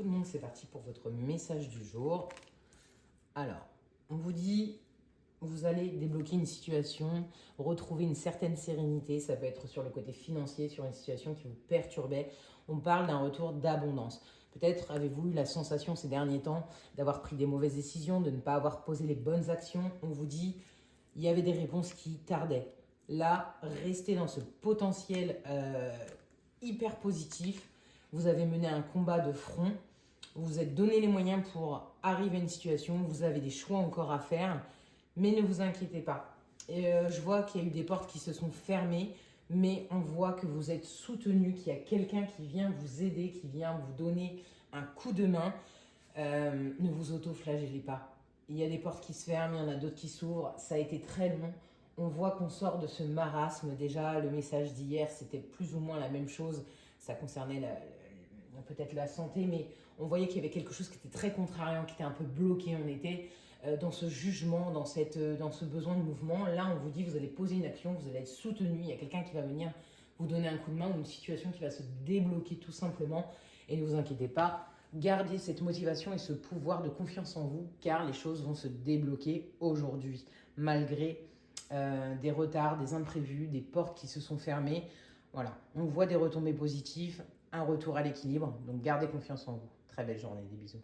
tout le monde, c'est parti pour votre message du jour. Alors, on vous dit, vous allez débloquer une situation, retrouver une certaine sérénité. Ça peut être sur le côté financier, sur une situation qui vous perturbait. On parle d'un retour d'abondance. Peut-être avez-vous eu la sensation ces derniers temps d'avoir pris des mauvaises décisions, de ne pas avoir posé les bonnes actions. On vous dit, il y avait des réponses qui tardaient. Là, restez dans ce potentiel hyper positif. Vous avez mené un combat de front. Vous vous êtes donné les moyens pour arriver à une situation. Vous avez des choix encore à faire. Mais ne vous inquiétez pas. Je vois qu'il y a eu des portes qui se sont fermées. Mais on voit que vous êtes soutenu, qu'il y a quelqu'un qui vient vous aider, qui vient vous donner un coup de main. Ne vous auto-flagellez pas. Il y a des portes qui se ferment, il y en a d'autres qui s'ouvrent. Ça a été très long. On voit qu'on sort de ce marasme. Déjà, le message d'hier, c'était plus ou moins la même chose. Ça concernait peut-être la santé, mais on voyait qu'il y avait quelque chose qui était très contrariant, qui était un peu bloqué. On était dans ce jugement, dans ce besoin de mouvement. Là, on vous dit, vous allez poser une action, vous allez être soutenu. Il y a quelqu'un qui va venir vous donner un coup de main ou une situation qui va se débloquer tout simplement. Et ne vous inquiétez pas, gardez cette motivation et ce pouvoir de confiance en vous, car les choses vont se débloquer aujourd'hui, malgré des retards, des imprévus, des portes qui se sont fermées. Voilà, on voit des retombées positives, un retour à l'équilibre. Donc gardez confiance en vous. Très belle journée, des bisous.